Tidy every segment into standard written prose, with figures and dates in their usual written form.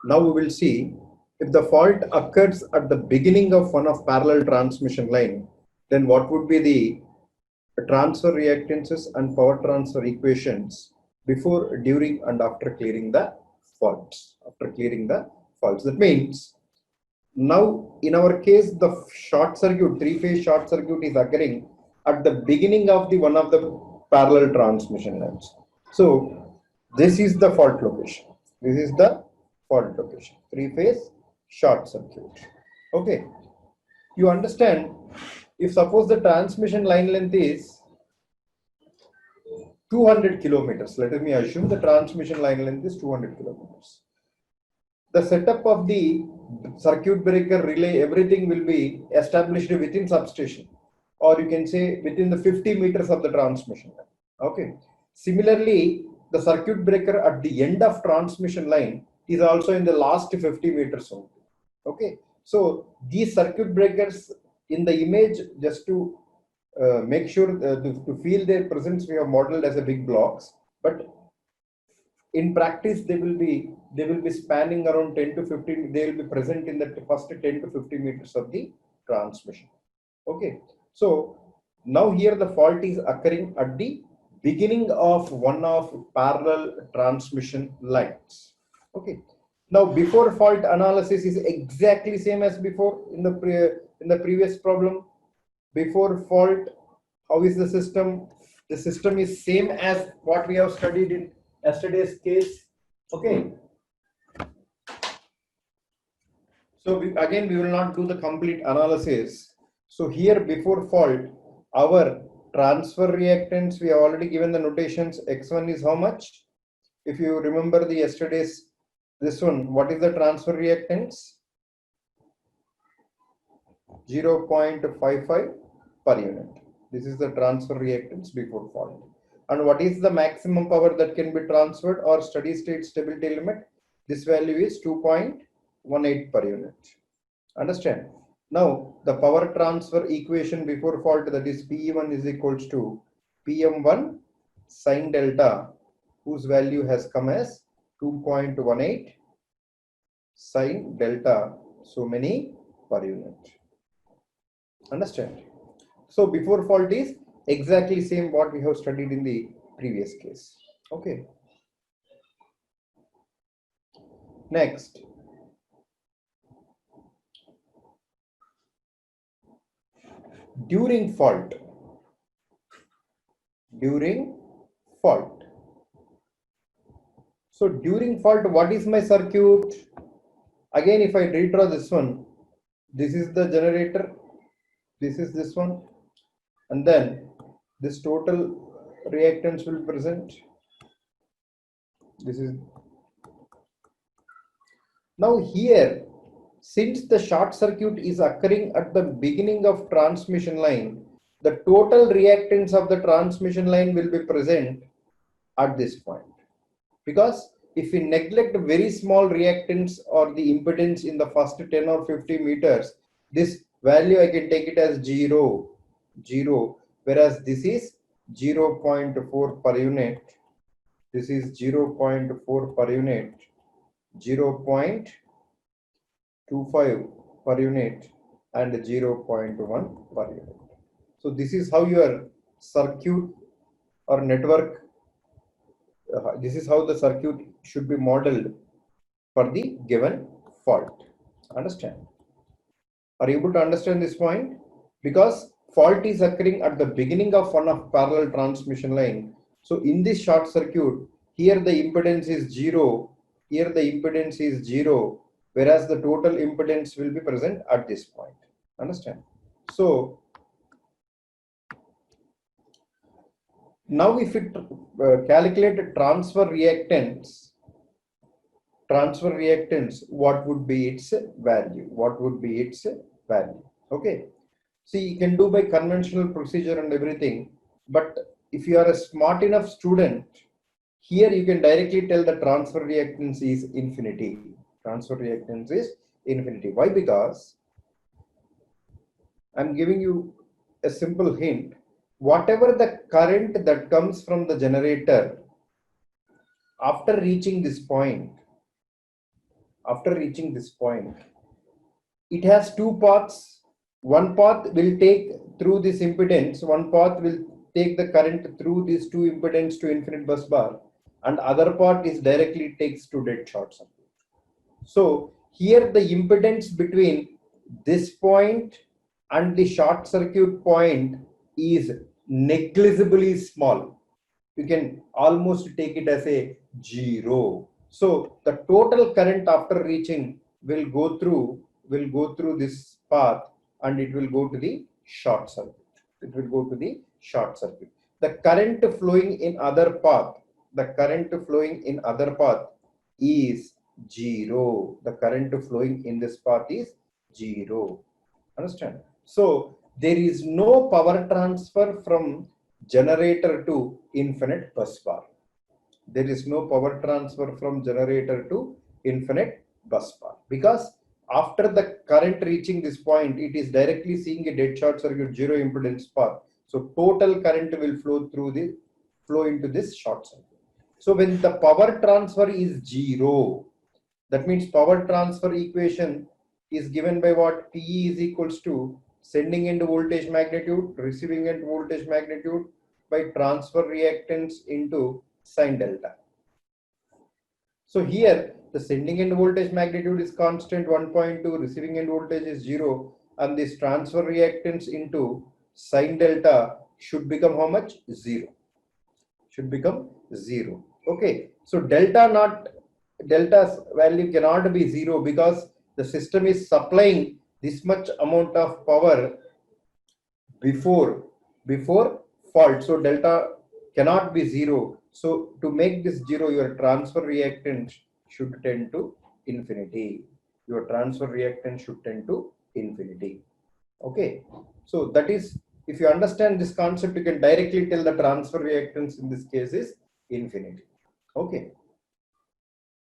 Now we will see if the fault occurs at the beginning of one of parallel transmission line, then what would be the transfer reactances and power transfer equations before, during, and after clearing the faults. That means now in our case the short circuit, three-phase short circuit is occurring at the beginning of the one of the parallel transmission lines. So this is the fault location. This is the fault location. Three-phase short circuit. Okay. You understand? If suppose the transmission line length is 200 kilometers, let me assume the transmission line length is 200 kilometers. The setup of the circuit breaker, relay, everything will be established within substation, or you can say within the 50 meters of the transmission line. Okay. Similarly, the circuit breaker at the end of transmission line is also in the last 50 meters only. Okay. So these circuit breakers in the image, just to make sure to feel their presence, we have modeled as a big blocks, but in practice they will be spanning around 10 to 15. They will be present in the first 10 to 50 meters of the transmission. Okay. So now here the fault is occurring at the beginning of one of parallel transmission lines. Okay. Now before fault analysis is exactly same as before in the previous problem. Before fault, how is the system? The system is same as what we have studied in yesterday's case. Okay. So we will not do the complete analysis. So here before fault, our transfer reactance, we have already given the notations. X1 is how much? If you remember the yesterday's this one, what is the transfer reactance? 0.55 per unit. This is the transfer reactance before fault. And what is the maximum power that can be transferred or steady state stability limit? This value is 2.18 per unit. Understand? Now the power transfer equation before fault, that is PE1 is equals to PM1 sine delta, whose value has come as 2.18 sine delta so many per unit. Understand? So before fault is exactly same what we have studied in the previous case. Okay. Next, during fault. So during fault, what is my circuit? Again, if I redraw this one, this is the generator, this is this one, and then this total reactance will be present. This is now here, since the short circuit is occurring at the beginning of transmission line, the total reactance of the transmission line will be present at this point. Because if we neglect very small reactance or the impedance in the first 10 or 50 meters, this value I can take it as 0, whereas this is 0.4 per unit, this is 0.4 per unit, 0.25 per unit, and 0.1 per unit. So this is how your circuit or network, this is how the circuit should be modeled for the given fault. Understand? Are you able to understand this point? Because fault is occurring at the beginning of one of parallel transmission line. So in this short circuit, here the impedance is 0, here the impedance is 0, whereas the total impedance will be present at this point. Understand? So now if it calculate transfer reactance, what would be its value? Okay. See, you can do by conventional procedure and everything, but if you are a smart enough student, here you can directly tell the transfer reactance is infinity. Why? Because I'm giving you a simple hint. Whatever the current that comes from the generator after reaching this point, after reaching this point, it has two paths. One path will take through this impedance, one path will take the current through these two impedance to infinite bus bar, and other part is directly takes to dead short circuit. So here the impedance between this point and the short circuit point is negligibly small. You can almost take it as a zero. So the total current after reaching will go through this path, and it will go to the short circuit. It will go to the short circuit. The current flowing in other path, is zero. The current flowing in this path is zero. Understand? So there is no power transfer from generator to infinite bus bar. There is no power transfer from generator to infinite bus bar, because after the current reaching this point, it is directly seeing a dead short circuit zero impedance path. So total current will flow into this short circuit. So when the power transfer is zero, that means power transfer equation is given by what? PE is equals to sending end voltage magnitude, receiving end voltage magnitude by transfer reactance into sine delta. So here the sending end voltage magnitude is constant 1.2, receiving end voltage is 0, and this transfer reactance into sine delta should become how much? 0. Should become 0. Okay, so delta's value cannot be 0, because the system is supplying this much amount of power before fault. So delta cannot be 0. So to make this 0, your transfer reactance should tend to infinity. Your transfer reactance should tend to infinity. Okay, so that is, if you understand this concept, you can directly tell the transfer reactance in this case is infinity. Okay.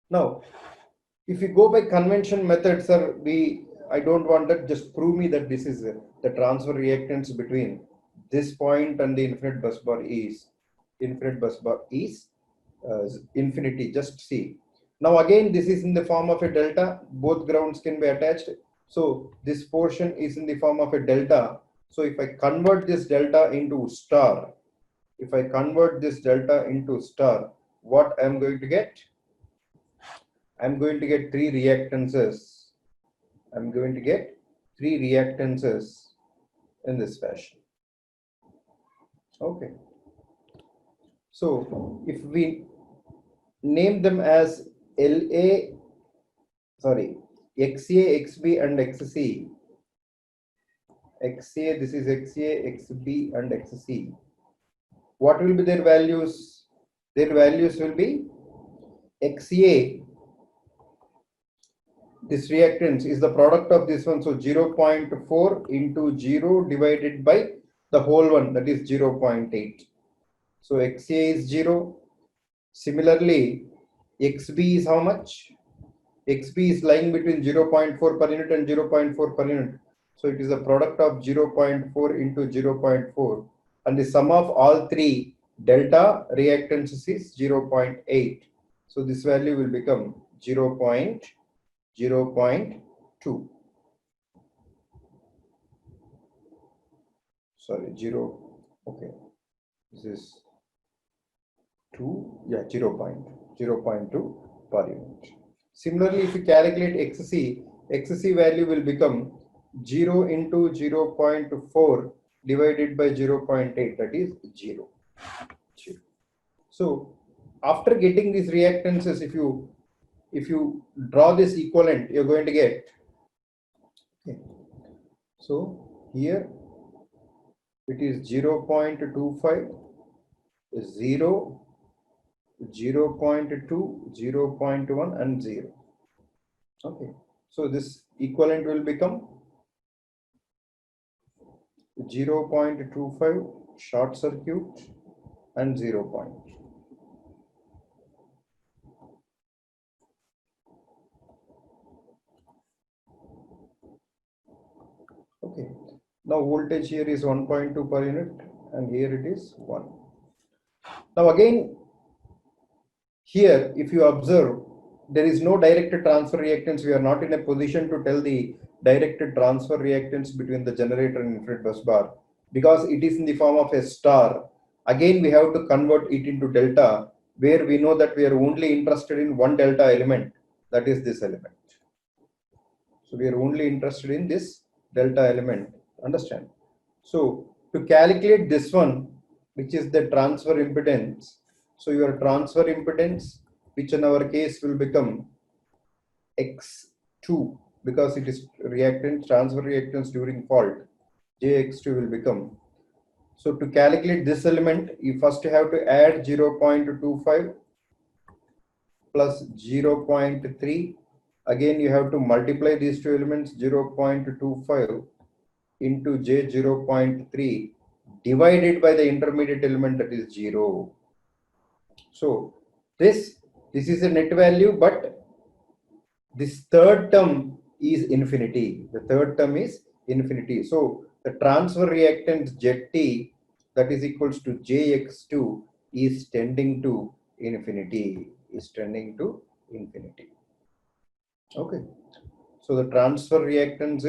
Now, if you go by convention method, sir, I don't want that. Just prove me that this is the transfer reactance between this point and the infinite bus bar is infinity. Just see. Now again, this is in the form of a delta. Both grounds can be attached. So this portion is in the form of a delta. So if I convert this delta into star, what I'm going to get? I'm going to get three reactances. In this fashion. Okay. So if we name them as XA, XB, and XC. XA, this is XA, XB, and XC. What will be their values? Their values will be XA. This reactance is the product of this one, so 0.4 into 0 divided by the whole one, that is 0.8. So XA is 0. Similarly, XB is how much? XB is lying between 0.4 per unit and 0.4 per unit. So it is the product of 0.4 into 0.4. And the sum of all three delta reactances is 0.8. So this value will become 0.2. Sorry, 0. Okay. This is 2. Yeah, 0.2 per unit. Similarly, if you calculate XC value will become 0 into 0.4 divided by 0.8, that is 0. So after getting these reactances, if you draw this equivalent, you're going to get, okay. So here it is 0.25, 0, 0.2, 0.1, and 0. Okay, so this equivalent will become 0.25 short circuit and 0 point. Okay, now voltage here is 1.2 per unit, and here it is 1. Now again, here if you observe, there is no direct transfer reactance. We are not in a position to tell the direct transfer reactance between the generator and infinite bus bar because it is in the form of a star. Again, we have to convert it into delta, where we know that we are only interested in one delta element, that is this element. So we are only interested in this delta element. Understand? So to calculate this one, which is the transfer impedance, so your transfer impedance, which in our case will become X2 because it is reactance, transfer reactance during fault, JX2 will become. So to calculate this element, you first have to add 0.25 plus 0.3. Again, you have to multiply these two elements, 0.25 into J 0.3 divided by the intermediate element, that is 0. So this is a net value, but this third term is infinity. The third term is infinity. So the transfer reactance ZT, that is equals to JX2, is tending to infinity. Okay. So the transfer reactance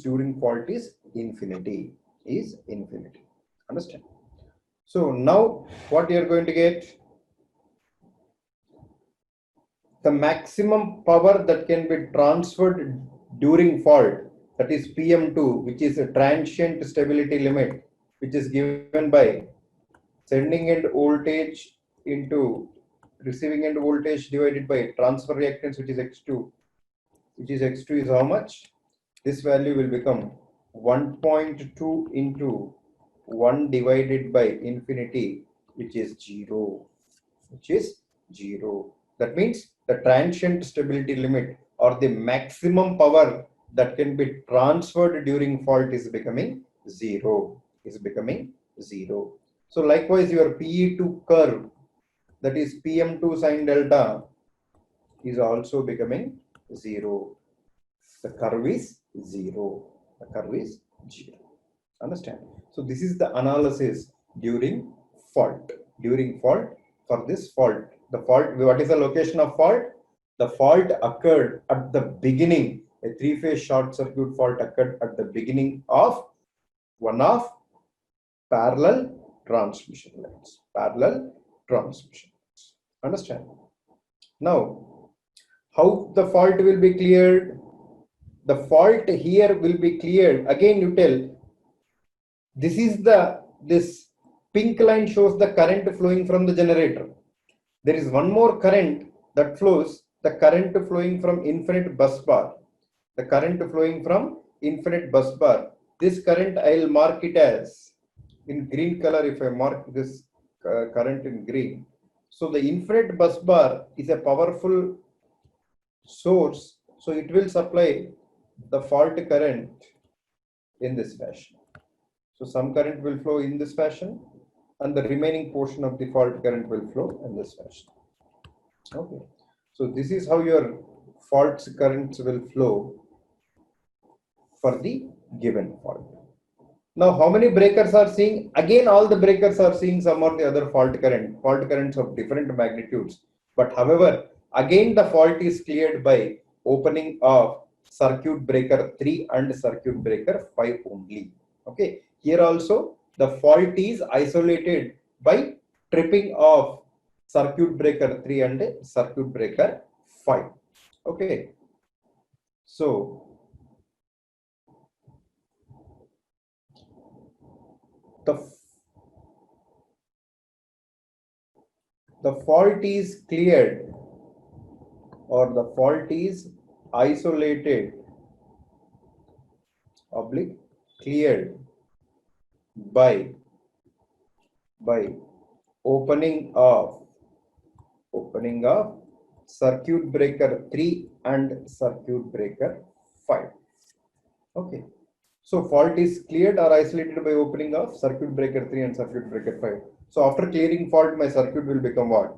during fault is infinity. Understand? So now what you are going to get? The maximum power that can be transferred during fault, that is PM2, which is a transient stability limit, which is given by sending end voltage into receiving end voltage divided by transfer reactance, which is X2, is how much? This value will become 1.2 into 1 divided by infinity, which is 0. That means the transient stability limit or the maximum power that can be transferred during fault is becoming 0. So likewise, your PE2 curve, that is PM2 sine delta, is also becoming 0. The curve is 0. Understand? So this is the analysis during fault. For this fault, what is the location of fault? The fault occurred at the beginning. A three-phase short circuit fault occurred at the beginning of one of parallel transmission lines. Understand? Now, how the fault will be cleared? The fault here will be cleared. Again, you tell this pink line shows the current flowing from the generator. There is one more current that flows, the current flowing from infinite bus bar. This current, I'll mark it as in green color. If I mark this current in green, so the infinite bus bar is a powerful source, so it will supply the fault current in this fashion. So some current will flow in this fashion and the remaining portion of the fault current will flow in this fashion. Okay. So this is how your fault currents will flow for the given fault. Now, how many breakers are seeing? Again, all the breakers are seeing some or the other fault currents of different magnitudes. But however, again the fault is cleared by opening of circuit breaker 3 and circuit breaker 5 only. Okay. Here also the fault is isolated by tripping of circuit breaker 3 and circuit breaker 5. Okay. So the fault is cleared or the fault is isolated oblique cleared by opening of circuit breaker 3 and circuit breaker 5. Okay. So fault is cleared or isolated by opening of circuit breaker 3 and circuit breaker 5. So after clearing fault, my circuit will become what?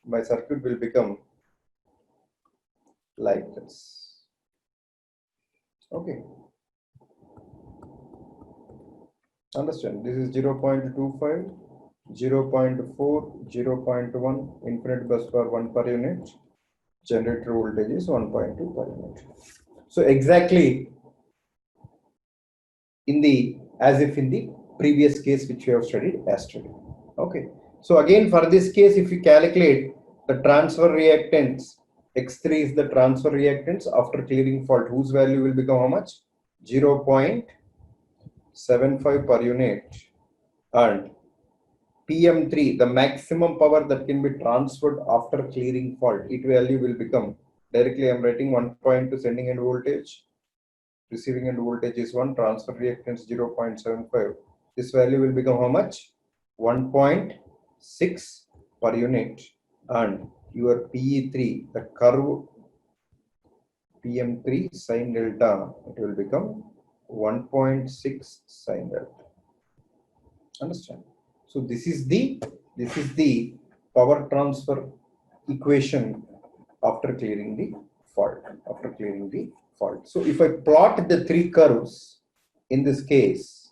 My circuit will become like this. Okay. Understand? This is 0.25. 0.4, 0.1, infinite bus bar 1 per unit, generator voltage is 1.2 per unit. So exactly in the, as if in the previous case which we have studied yesterday. Okay. So again for this case, if you calculate the transfer reactance, X3 is the transfer reactance after clearing fault, whose value will become how much? 0.75 per unit, and PM3, the maximum power that can be transferred after clearing fault, it value will become, directly I am writing 1.2 sending end voltage, receiving end voltage is 1, transfer reactance 0.75. This value will become how much? 1.6 per unit, and your PE3, the curve PM3 sin delta, it will become 1.6 sin delta. Understand? So this is the power transfer equation after clearing the fault. So if I plot the three curves in this case,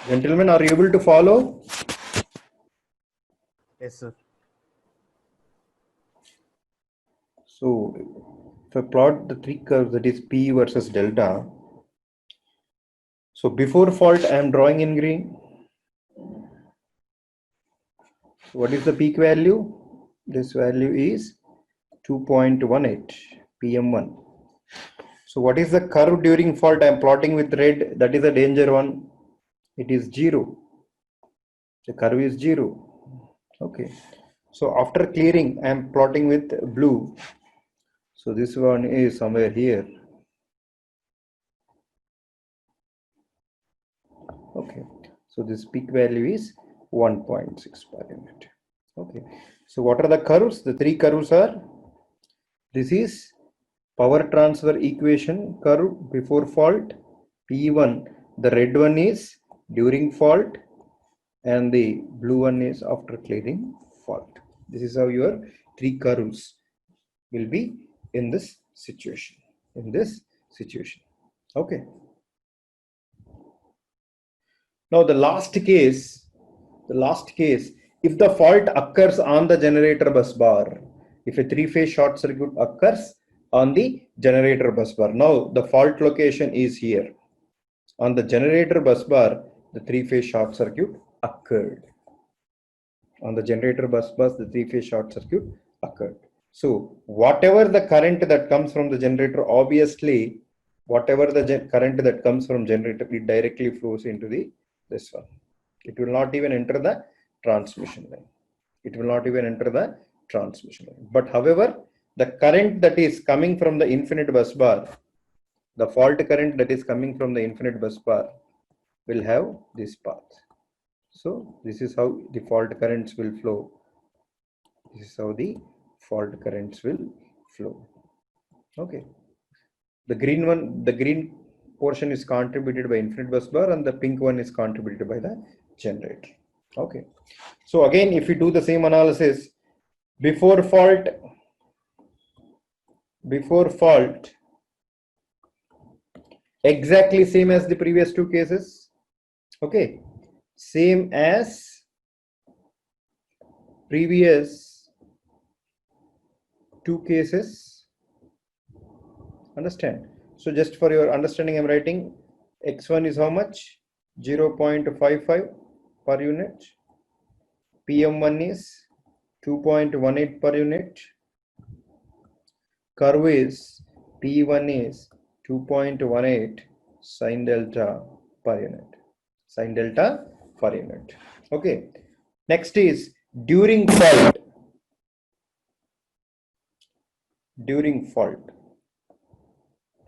gentlemen, are you able to follow? Yes, sir. So if I plot the three curves, that is P versus delta. So before fault, I am drawing in green. What is the peak value? This value is 2.18 PM1. So what is the curve during fault? I am plotting with red. That is a danger one. It is 0. The curve is 0. Okay. So after clearing, I am plotting with blue. So this one is somewhere here. Okay. So this peak value is 1.6 per unit. Okay. So what are the curves? The three curves are, this is power transfer equation curve before fault, P1. The red one is during fault, and the blue one is after clearing fault. This is how your three curves will be in this situation. Okay. Now the last case, if the fault occurs on the generator bus bar, if a three-phase short circuit occurs on the generator bus bar, now the fault location is here. On the generator bus bar, the three-phase short circuit occurred. On the generator bus bar, the three-phase short circuit occurred. So whatever the current that comes from the generator, obviously, whatever the current that comes from generator, it directly flows into this one. It will not even enter the transmission line. But however, the current that is coming from the infinite bus bar, the fault current that is coming from the infinite bus bar will have this path. So this is how the fault currents will flow. Okay. The green portion is contributed by infinite bus bar, and the pink one is contributed by the generator. Okay. So again, if we do the same analysis, before fault, exactly same as the previous two cases. Okay. Same as previous two cases. Understand? So just for your understanding, I'm writing X1 is how much? 0.55 per unit. PM1 is 2.18 per unit. Curve is P1 is 2.18 sin delta per unit. Okay. Next is during fault.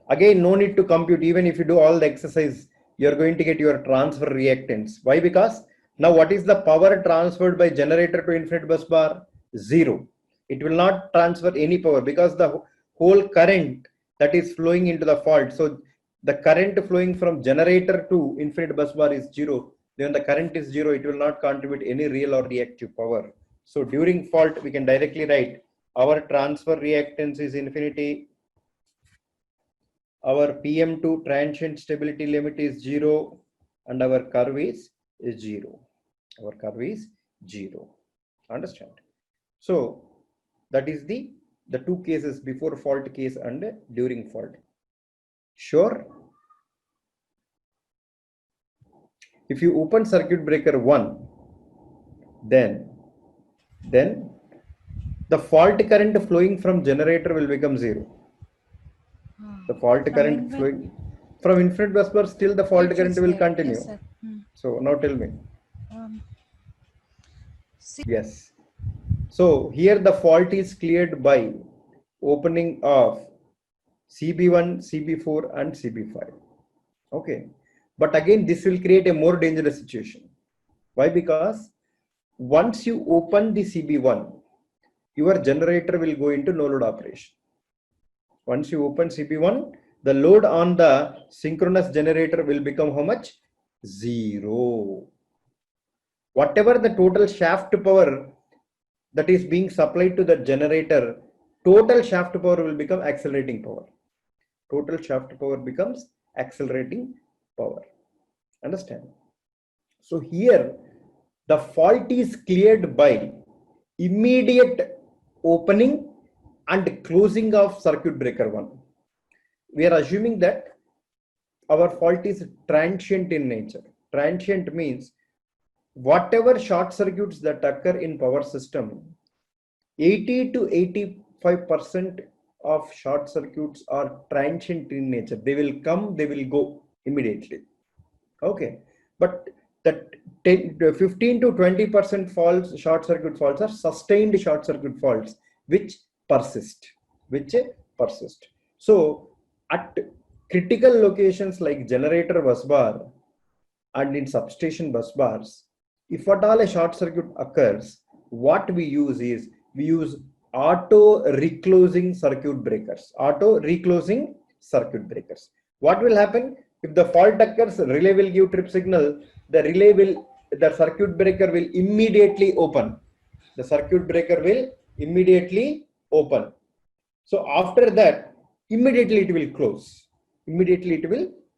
Again, no need to compute. Even if you do all the exercise, you're going to get your transfer reactance. Why? Because now what is the power transferred by generator to infinite bus bar? 0. It will not transfer any power because the whole current that is flowing into the fault. So the current flowing from generator to infinite bus bar is 0. Then the current is 0. It will not contribute any real or reactive power. So during fault, we can directly write our transfer reactance is infinity, our PM2 transient stability limit is 0, and our curve is 0. Our curve is 0. Understand? So that is the two cases, before fault case and during fault. Sure? If you open circuit breaker 1, then the fault current flowing from generator will become 0. The fault current flowing from infinite bus bar, still the fault current will continue. Yes, So now tell me. See, Yes. So here the fault is cleared by opening of CB1, CB4 and CB5. Okay. But again, this will create a more dangerous situation. Why? Because once you open the CB1, your generator will go into no load operation. Once you open CB1, the load on the synchronous generator will become how much? 0. Whatever the total shaft power that is being supplied to the generator, total shaft power will become accelerating power. Total shaft power becomes accelerating power. Understand? So here the fault is cleared by immediate opening and closing of circuit breaker 1. We are assuming that our fault is transient in nature. Transient means whatever short circuits that occur in power system, 80 to 85% of short circuits are transient in nature. They will come, they will go immediately. Okay, but that 15 to 20% faults, short circuit faults, are sustained short circuit faults which persist. So at critical locations like generator bus bar and in substation bus bars, if at all a short circuit occurs, what we use is we use auto reclosing circuit breakers. What will happen? If the fault occurs, relay will give trip signal. The circuit breaker will immediately open. So after that, immediately it will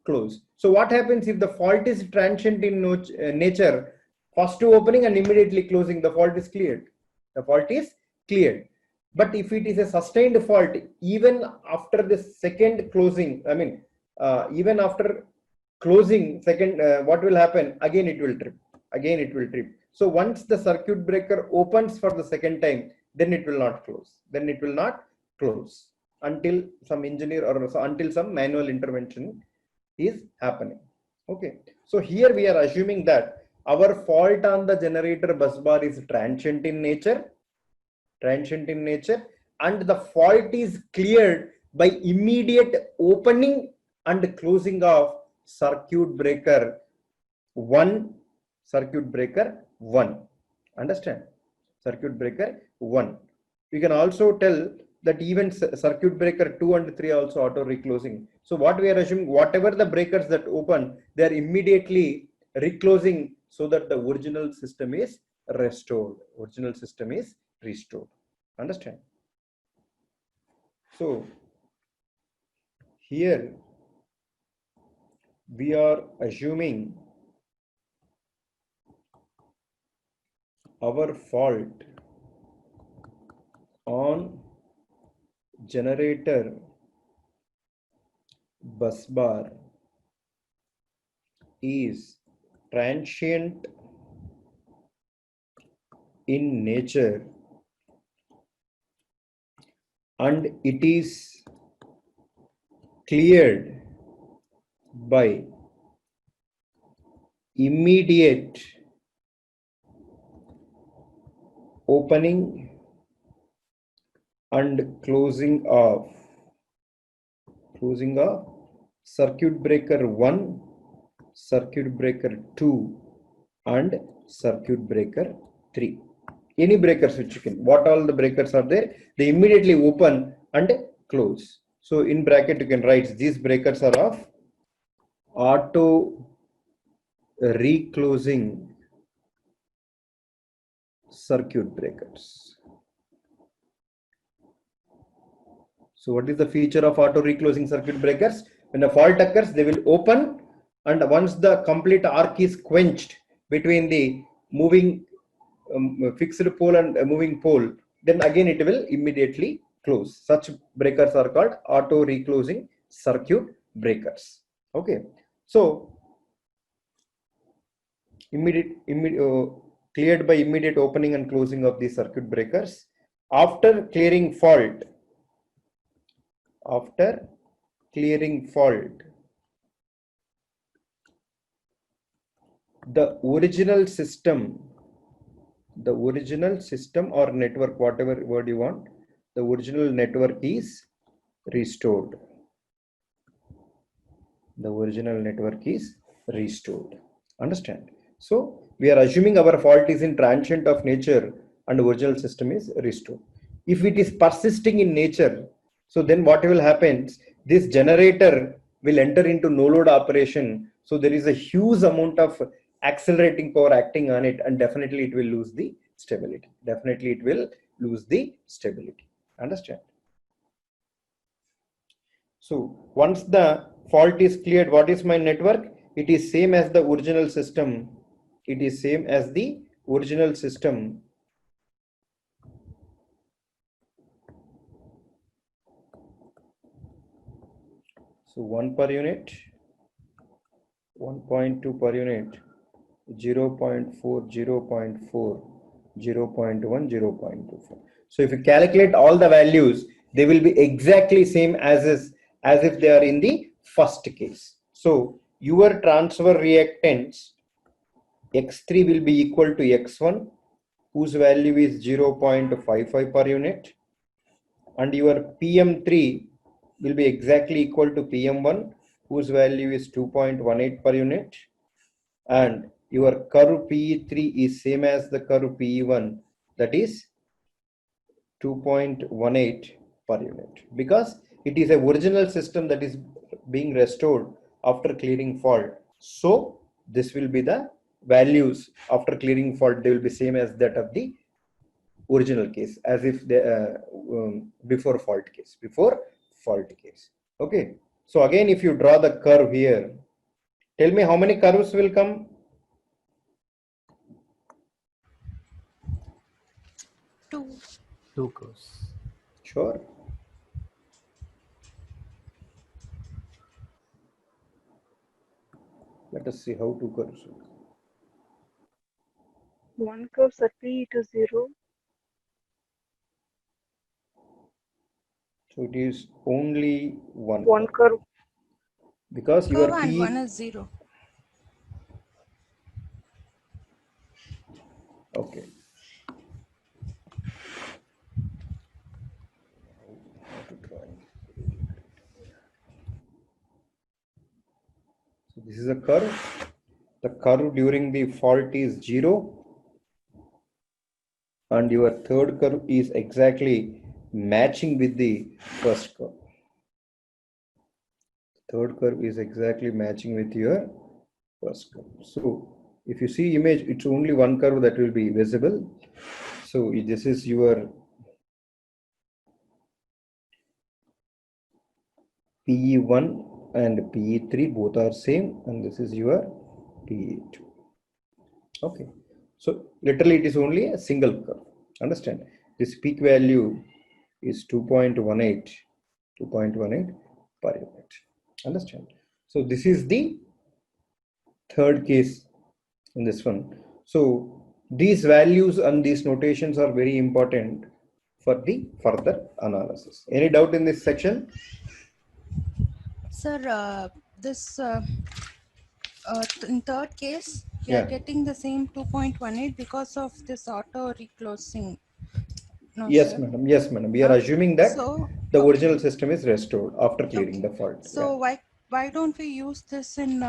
close. So what happens if the fault is transient in nature? First opening and immediately closing, the fault is cleared. But if it is a sustained fault, even after the second closing, even after closing second, what will happen? Again it will trip. So once the circuit breaker opens for the second time, then it will not close until some engineer or until some manual intervention is happening. Okay, so here we are assuming that our fault on the generator bus bar is transient in nature, and the fault is cleared by immediate opening and closing of circuit breaker 1. Understand? Circuit breaker 1. We can also tell that even circuit breaker 2 and 3 also auto reclosing. So what we are assuming, whatever the breakers that open, they are immediately reclosing so that the original system is restored. Understand? So here we are assuming our fault on generator bus bar is transient in nature and it is cleared by immediate opening and closing of circuit breaker 1, circuit breaker 2 and circuit breaker 3. Any breakers which you can, what all the breakers are there, they immediately open and close. So in bracket you can write these breakers are of auto reclosing circuit breakers. So what is the feature of auto reclosing circuit breakers? When a fault occurs, they will open, and once the complete arc is quenched between the moving fixed pole and moving pole, then again it will immediately close. Such breakers are called auto reclosing circuit breakers. Okay, so cleared by immediate opening and closing of the circuit breakers. After clearing fault, the original system or network, whatever word you want, the original network is restored. The original network is restored. Understand? So we are assuming our fault is in transient of nature and original system is restored. If it is persisting in nature, so then what will happen? This generator will enter into no load operation. So there is a huge amount of accelerating power acting on it, and definitely it will lose the stability. Understand? So once the fault is cleared, what is my network? It is same as the original system. So 1 per unit, 1.2 per unit, 0.4, 0.4, 0.1, 0.24. So if you calculate all the values, they will be exactly same as if they are in the first case. So your transfer reactance X3 will be equal to X1, whose value is 0.55 per unit, and your PM3 will be exactly equal to PM1, whose value is 2.18 per unit, and your curve PE3 is same as the curve PE1, that is 2.18 per unit, because it is a original system that is being restored after clearing fault. So this will be the values after clearing fault. They will be same as that of the original case, as if they before fault case. Okay, so again, if you draw the curve here, tell me how many curves will come? 2 curves. Sure. Let us see how 2 curves will come. One curve certainly to 0. So it is only one curve. Because your Curve and P 1 is 0. okay. So this is a curve. The curve during the fault is 0, and your third curve is exactly matching with the first curve. Third curve is exactly matching with your first curve. So if you see image, it's only one curve that will be visible. So this is your PE1 and PE3, both are same, and this is your PE2. Okay, so literally it is only a single curve. Understand? This peak value is 2.18 per unit. Understand? So this is the third case in this one. So these values and these notations are very important for the further analysis. Any doubt in this section? Sir, this in third case, we Yeah. are getting the same 2.18 because of this auto reclosing. No, Yes, sir. madam. Yes, madam. We are assuming that So, the okay. original system is restored after clearing Okay. the fault. So Yeah. why don't we use this in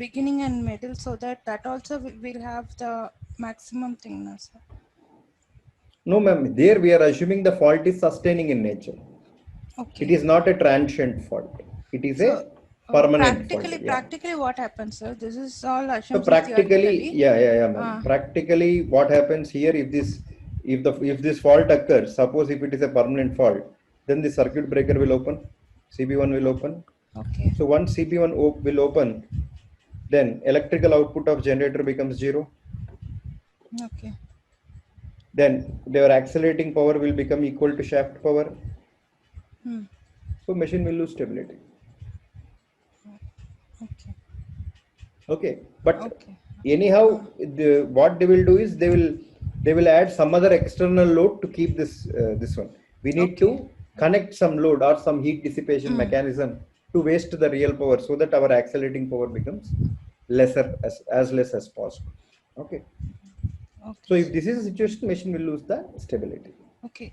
beginning and middle, so that also will have the maximum thing, no, sir? No, ma'am. There we are assuming the fault is sustaining in nature. Okay. It is not a transient fault. It is So a permanent fault. Yeah. practically what happens, sir? This is all So assumption practically, theoretically. yeah, ma'am. Practically, what happens here, if this fault occurs, suppose if it is a permanent fault, then the circuit breaker will open, CB1 will open. Okay. So once CB1 will open, then electrical output of generator becomes 0. Okay. Then their accelerating power will become equal to shaft power. Hmm. So machine will lose stability. Okay. Okay, but Okay. anyhow, what they will do is they will add some other external load to keep this one. We need Okay. to connect some load or some heat dissipation mechanism to waste the real power so that our accelerating power becomes lesser as less as possible. Okay. So Okay. if this is a situation, machine will lose the stability. Okay.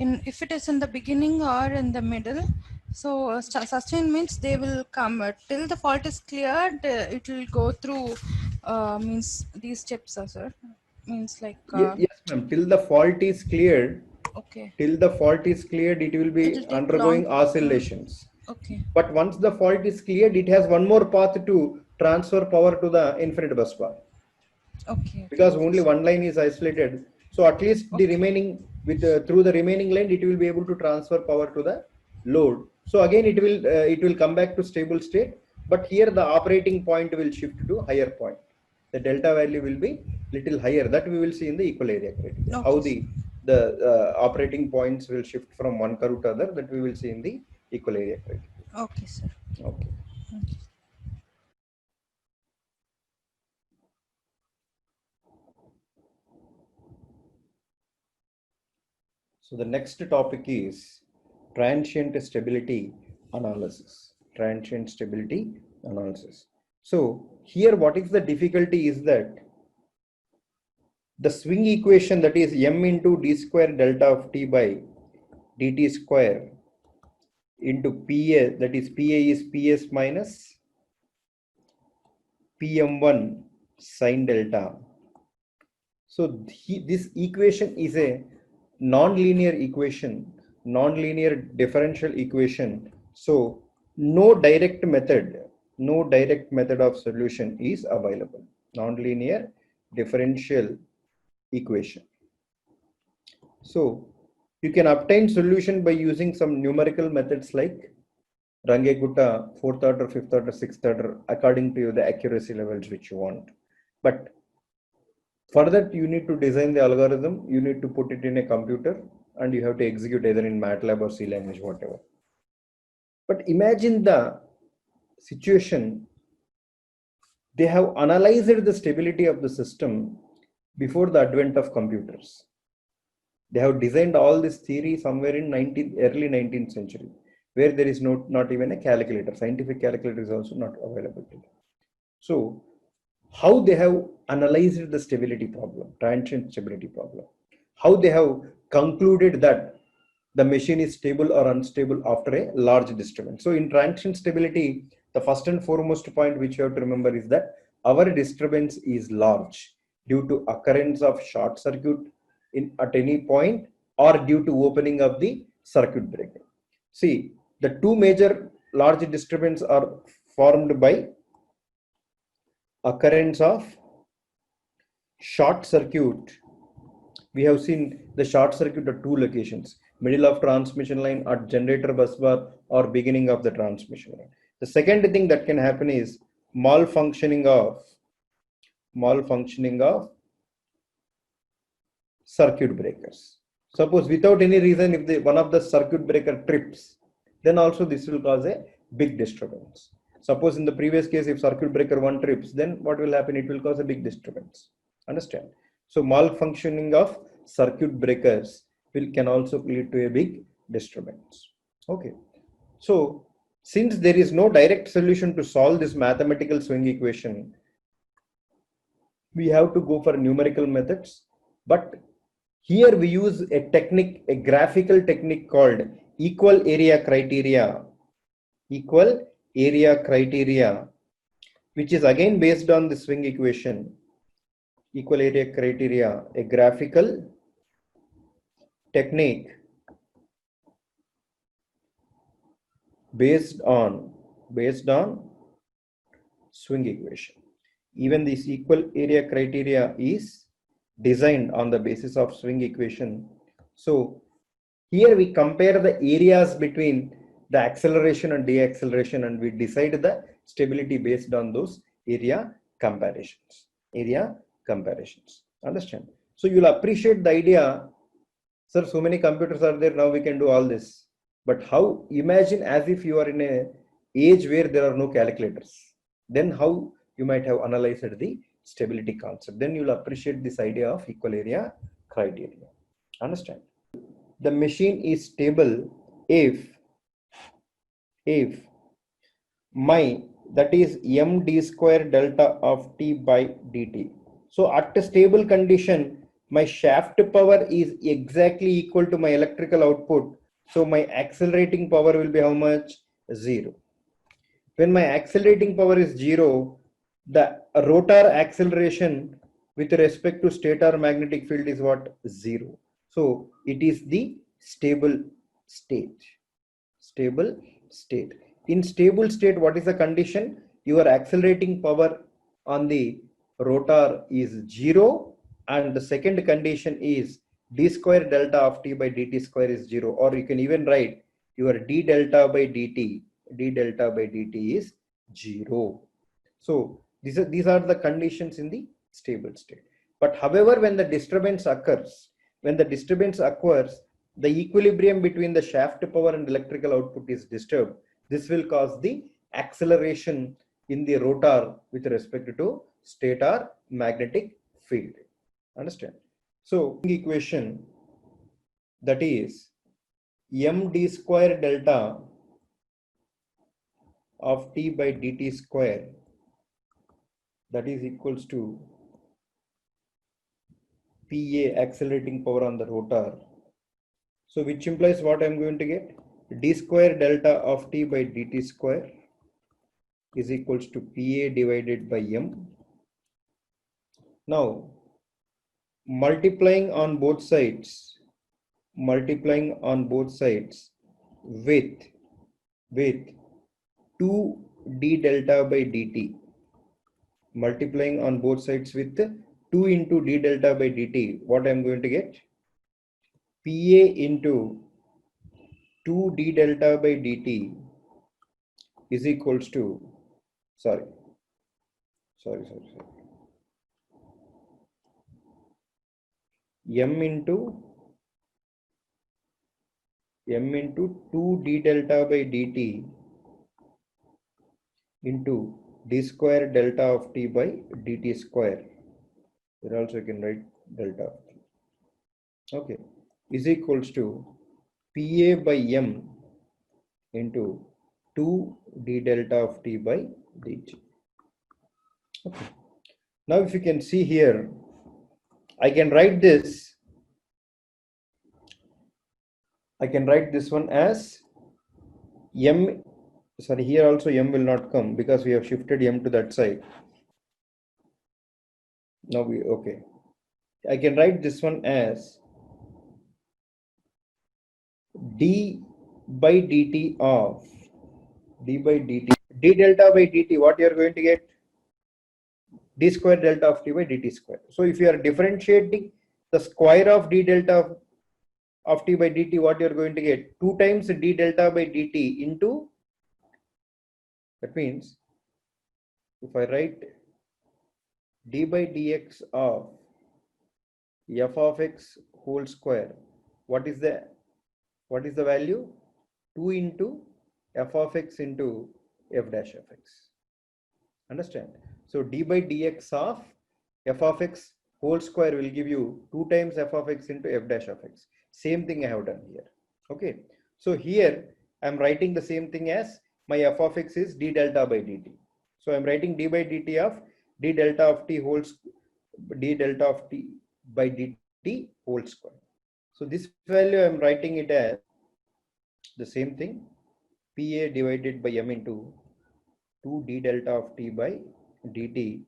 In if it is in the beginning or in the middle, so sustain means they will come till the fault is cleared. It will go through means these steps, sir. Means like Yes, ma'am. Till the fault is cleared, okay. it will It be will take long. undergoing oscillations. Okay. But once the fault is cleared, it has one more path to transfer power to the infinite bus bar, Okay. Okay. because Okay. only one line is isolated. So at least the Okay. remaining through the remaining line, it will be able to transfer power to the load. So again, it will come back to stable state. But here the operating point will shift to higher point. The delta value will be little higher. That we will see in the equal area criteria. How Okay. the operating points will shift from one curve to other. That we will see in the equal area criteria. Okay, sir. Okay. Okay. So the next topic is transient stability analysis. Transient stability analysis. So here what is the difficulty is that the swing equation, that is m into d square delta of t by dt square into PA, that is PA is PS minus PM1 sine delta. So this equation is a non-linear equation, non-linear differential equation. So no direct method of solution is available. Non-linear differential equation. So you can obtain solution by using some numerical methods like Range-Kutta, 4th order, 5th order, 6th order, according to the accuracy levels which you want. But for that, you need to design the algorithm, you need to put it in a computer, and you have to execute either in MATLAB or C language, whatever. But imagine the situation, they have analyzed the stability of the system before the advent of computers. They have designed all this theory somewhere in early 19th century, where there is not even a calculator. Scientific calculator is also not available today. So how they have analyzed the stability problem, transient stability problem, how they have concluded that the machine is stable or unstable after a large disturbance. So in transient stability, the first and foremost point which you have to remember is that our disturbance is large due to occurrence of short circuit at any point or due to opening of the circuit breaker. See, the two major large disturbance are formed by occurrence of short circuit. We have seen the short circuit at two locations: middle of transmission line at generator bus bar or beginning of the transmission line. The second thing that can happen is malfunctioning of circuit breakers. Suppose without any reason, if one of the circuit breaker trips, then also this will cause a big disturbance. Suppose in the previous case, if circuit breaker 1 trips, then what will happen? It will cause a big disturbance. Understand? So malfunctioning of circuit breakers can also lead to a big disturbance. Okay. So since there is no direct solution to solve this mathematical swing equation, we have to go for numerical methods. But here we use a graphical technique called equal area criteria, which is again based on the swing equation. Equal area criteria, a graphical technique based on swing equation. Even this equal area criteria is designed on the basis of swing equation. So Here we compare the areas between the acceleration and deceleration, and we decide the stability based on those area comparisons. Understand? So you'll appreciate the idea, sir, so many computers are there, now we can do all this. But how, imagine as if you are in a age where there are no calculators. Then how you might have analyzed the stability concept. Then you'll appreciate this idea of equal area criteria. Understand? The machine is stable if my, that is md square delta of t by dt. So at a stable condition, my shaft power is exactly equal to my electrical output. So my accelerating power will be how much? 0. When my accelerating power is 0, the rotor acceleration with respect to stator magnetic field is what? 0. So it is the stable state. In stable state, what is the condition? Your accelerating power on the rotor is 0, and the second condition is d square delta of t by dt square is 0, or you can even write your d delta by dt is 0. So these are the conditions in the stable state. But however, when the disturbance occurs, the equilibrium between the shaft power and electrical output is disturbed. This will cause the acceleration in the rotor with respect to stator magnetic field. Understand? So equation, that is md square delta of t by dt square, that is equals to PA, accelerating power on the rotor. So which implies what I'm going to get? D square delta of t by dt square is equals to PA divided by M. Now multiplying on both sides with 2d delta by dt, multiplying on both sides with 2 into d delta by dt, what I'm going to get? PA into 2d delta by dt is equals to, sorry, m into 2d delta by dt into d square delta of t by dt square. Here also you can write delta of t. Okay, is equals to PA by m into 2d delta of t by dt. Okay. Now if you can see here, I can write this one as m, sorry, here also m will not come because we have shifted m to that side. Now okay, I can write this one as d by dt of d delta by dt, what you are going to get? D square delta of t by dt square. So if you are differentiating the square of d delta of t by dt, what you are going to get? 2 times d delta by dt into, that means if I write d by dx of f of x whole square, what is the value? 2 into f of x into f dash of x. Understand? So d by dx of f of x whole square will give you 2 times f of x into f dash of x. Same thing I have done here. Okay. So here I am writing the same thing as my f of x is d delta by dt. So I am writing d by dt of d delta of t by dt whole square. So this value I am writing it as the same thing, PA divided by m into 2d delta of t by dt.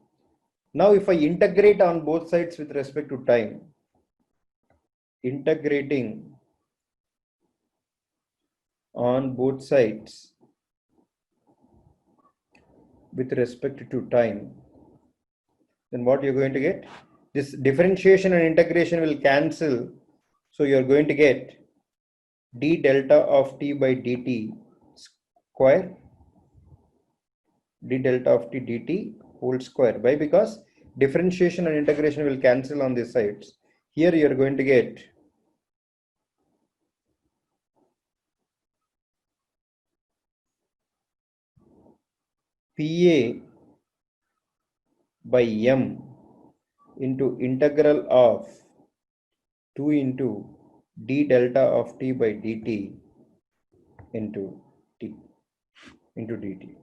Now if I integrate on both sides with respect to time, integrating on both sides with respect to time, then what you're going to get? This differentiation and integration will cancel. So you're going to get d delta of t by dt square, d delta of t dt whole square. Why? Because differentiation and integration will cancel on these sides. Here you are going to get PA by m into integral of 2 into d delta of t by dt into t into dt.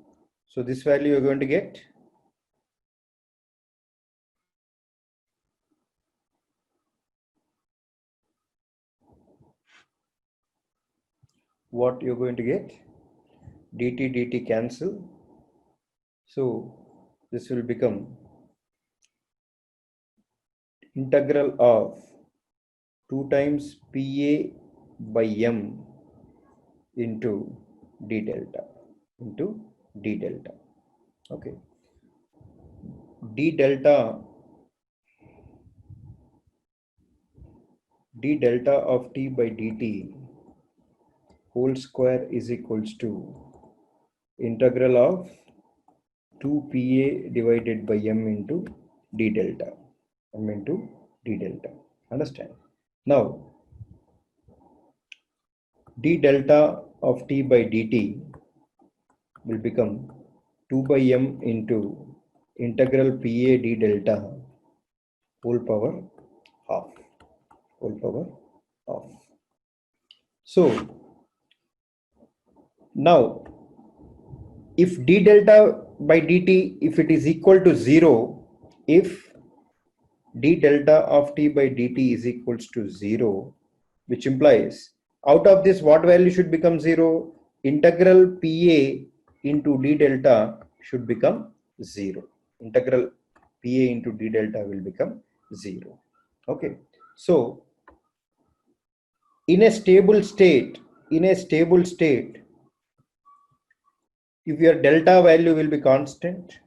So this value you're going to get what you're going to get, dt dt cancel. So this will become integral of 2 times PA by m into d delta okay, d delta of t by dt whole square is equals to integral of 2PA divided by m into d delta, understand? Now d delta of t by dt will become 2 by m into integral PA d delta whole power half. So now if d delta by dt, if it is equal to 0, if d delta of t by dt is equals to 0, which implies out of this what value should become 0? Integral PA into d delta should become 0. Integral PA into d delta will become 0. Okay. So in a stable state, if your delta value will be constant,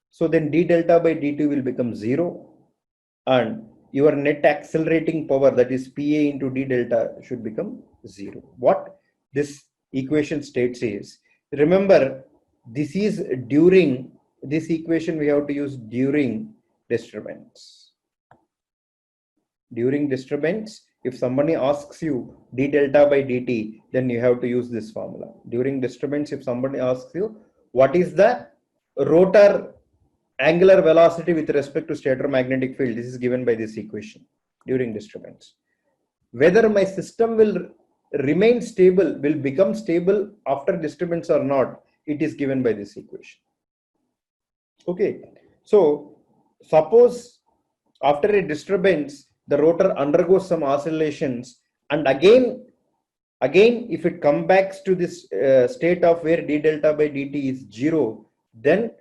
so then d delta by dt will become 0 and your net accelerating power, that is PA into d delta, should become 0. What this equation states is, remember this is during, this equation we have to use during disturbance. During disturbance, if somebody asks you d delta by dt, then you have to use this formula. During disturbance, if somebody asks you what is the rotor angular velocity with respect to stator magnetic field, this is given by this equation during disturbance. Whether my system will remain stable, will become stable after disturbance or not, it is given by this equation. Okay, so suppose after a disturbance the rotor undergoes some oscillations, and again if it comes back to this state of where d delta by dt is 0, then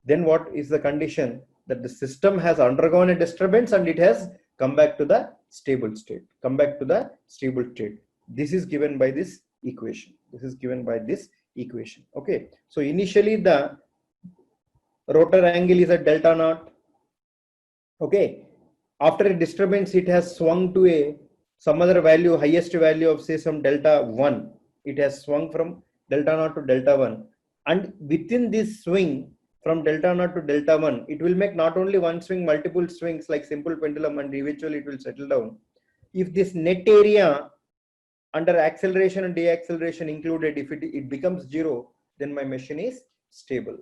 what is the condition? That the system has undergone a disturbance and it has come back to the stable state. This is given by this equation. Okay, so initially the rotor angle is at delta naught. Okay, after a disturbance it has swung to some other value, highest value of say some delta 1. It has swung from delta naught to delta 1, and within this swing from delta naught to delta 1, it will make not only one swing, multiple swings like simple pendulum, and eventually it will settle down. If this net area under acceleration and deacceleration included, if it becomes 0, then my machine is stable.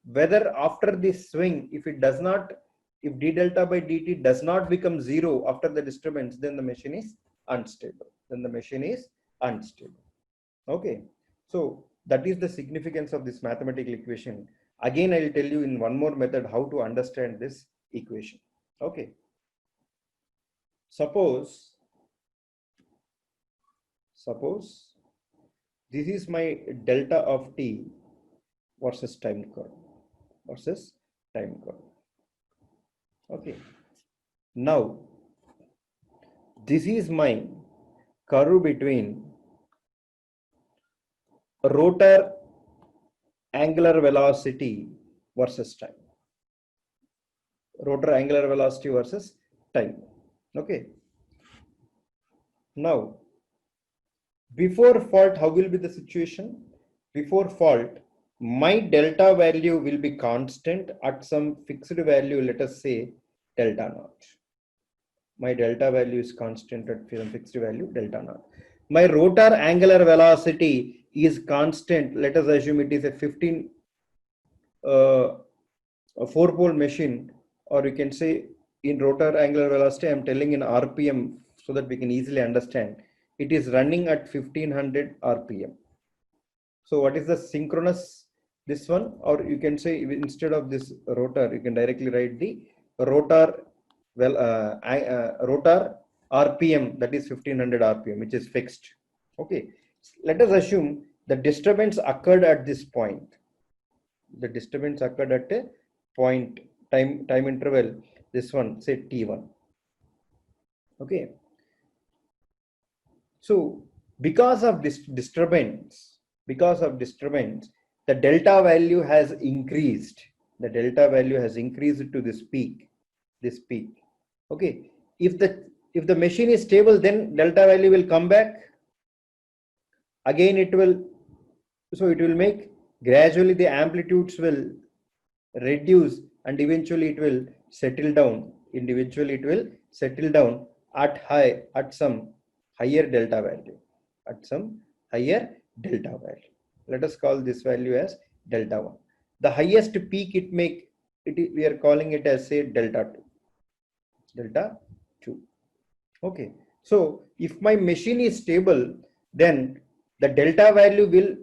Whether after this swing, if d delta by dt does not become 0 after the disturbance, then the machine is unstable. Okay, so that is the significance of this mathematical equation. Again, I will tell you in one more method how to understand this equation. Okay, suppose this is my delta of t versus time curve. Okay, now this is my curve between rotor angular velocity versus time. Okay, Now, before fault, how will be the situation? Before fault, my delta value will be constant at some fixed value, let us say delta naught. My delta value is constant at some fixed value, delta naught. My rotor angular velocity is constant. Let us assume it is a 15 a 4-pole machine, or you can say in rotor angular velocity, I'm telling in RPM so that we can easily understand. It is running at 1500 RPM. So what is the synchronous, this one, or you can say instead of this rotor, you can directly write the rotor, rotor RPM, that is 1500 RPM, which is fixed. Okay, let us assume the disturbance occurred at this point. The disturbance occurred at a point time interval, this one, say T1. Okay, so because of this disturbance, the delta value has increased. The delta value has increased to this peak. Okay, if the machine is stable, then delta value will come back again. It will make gradually the amplitudes will reduce and eventually it will settle down. At some higher delta value. Let us call this value as delta 1. The highest peak we are calling it as, say, delta 2. Okay, so if my machine is stable, then the delta value will,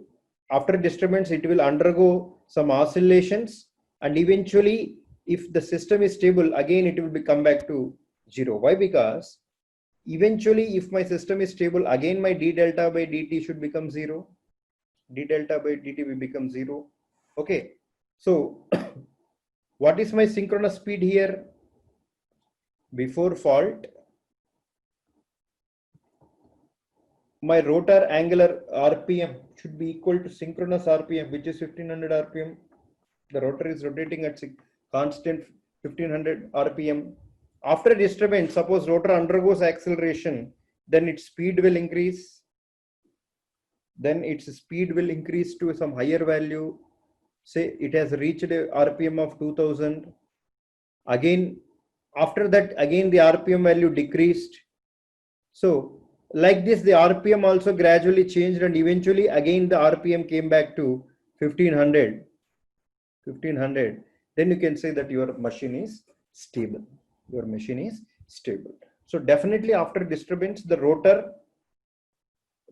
after disturbance, it will undergo some oscillations, and eventually if the system is stable, again it will come back to 0. Why? Because eventually if my system is stable, again my d delta by dt should become 0. D delta by dt will become 0. Okay, so what is my synchronous speed here? Before fault, my rotor angular RPM should be equal to synchronous RPM, which is 1500 RPM. The rotor is rotating at constant 1500 RPM. After disturbance, suppose rotor undergoes acceleration, then its speed will increase. To some higher value. Say it has reached a RPM of 2000. Again, after that, again the RPM value decreased. So like this, the RPM also gradually changed, and eventually again the RPM came back to 1500. Then you can say that your machine is stable. So definitely after disturbance, the rotor,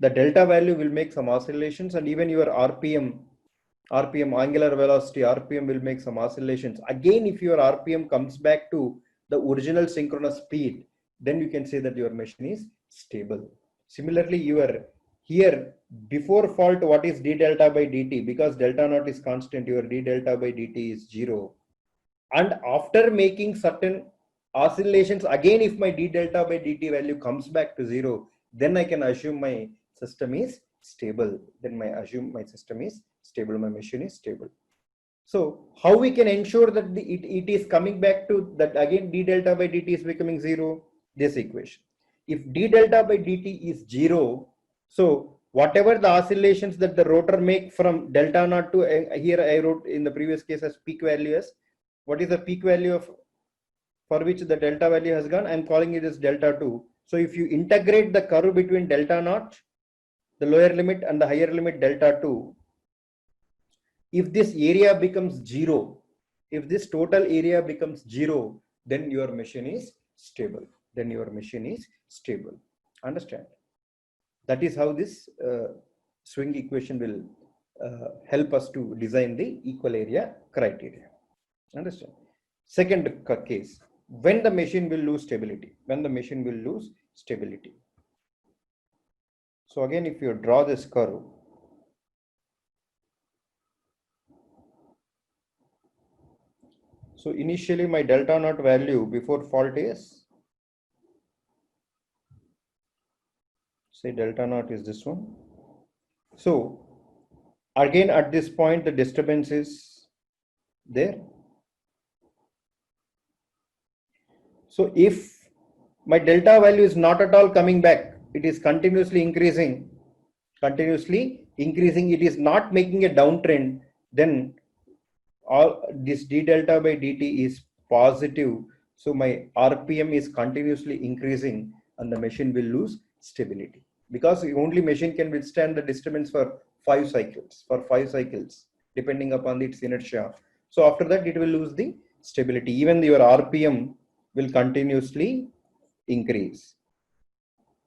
the delta value will make some oscillations, and even your RPM angular velocity, RPM will make some oscillations. Again, if your RPM comes back to the original synchronous speed, then you can say that your machine is stable. Similarly, here before fault, what is d delta by dt? Because delta naught is constant, your d delta by dt is 0. And after making certain oscillations, again if my d delta by dt value comes back to 0, then I can assume my system is stable. My machine is stable. So how we can ensure that it is coming back to that, again d delta by dt is becoming 0? This equation. If d delta by dt is 0, so whatever the oscillations that the rotor make from delta naught to, here I wrote in the previous case as peak value as, what is the peak value for which the delta value has gone? I'm calling it as delta 2. So if you integrate the curve between delta naught, the lower limit, and the higher limit delta 2, if this area becomes 0, if this total area becomes 0, then your machine is stable. Understand? That is how this swing equation will help us to design the equal area criteria. Understand? Second case, when the machine will lose stability. So again, if you draw this curve, so initially my delta naught value before fault is, say delta naught is this one. So again at this point the disturbance is there. So if my delta value is not at all coming back, it is continuously increasing, it is not making a downtrend, then all this d delta by dt is positive. So my RPM is continuously increasing and the machine will lose stability, because only machine can withstand the disturbance for 5 cycles, depending upon its inertia. So after that it will lose the stability. Even your RPM will continuously increase.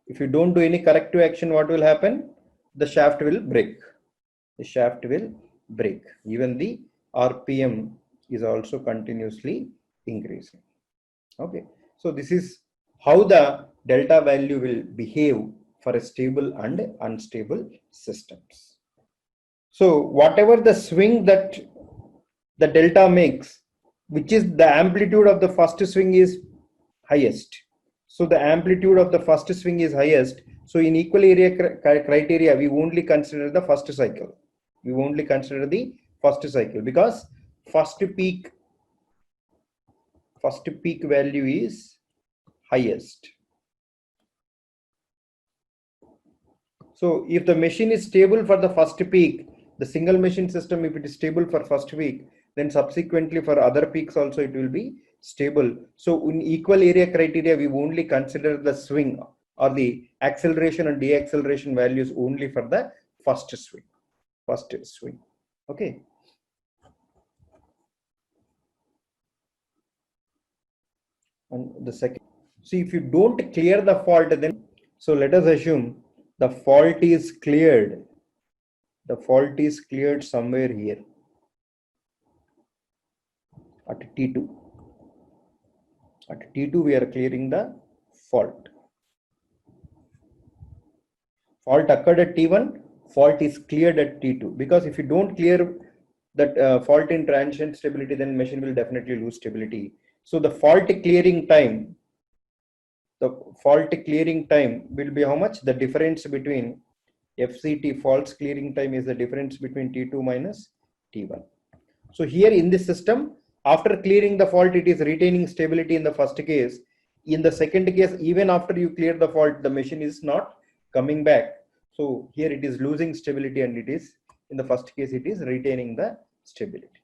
If you don't do any corrective action, what will happen? The shaft will break. Even the RPM is also continuously increasing. Okay, so this is how the delta value will behave for a stable and unstable systems. So whatever the swing that the delta makes, which is the amplitude of the first swing is highest. So the amplitude of the first swing is highest. So in equal area criteria, we only consider the first cycle. Because first peak value is highest. So if the machine is stable for the first peak, the single machine system, if it is stable for first peak, then subsequently for other peaks also it will be stable. So in equal area criteria, we only consider the swing or the acceleration and deacceleration values only for the first swing. Okay. And the second, see, if you don't clear the fault, then, so let us assume the fault is cleared. The fault is cleared somewhere here at T2. At T2, we are clearing the fault. Fault occurred at T1, fault is cleared at T2. Because if you don't clear that fault in transient stability, then machine will definitely lose stability. So the fault clearing time will be how much? The difference between FCT, faults clearing time, is the difference between T2 minus T1. So here in this system, after clearing the fault, it is retaining stability in the first case. In the second case, even after you clear the fault, the machine is not coming back. So here it is losing stability, and it is, in the first case, it is retaining the stability.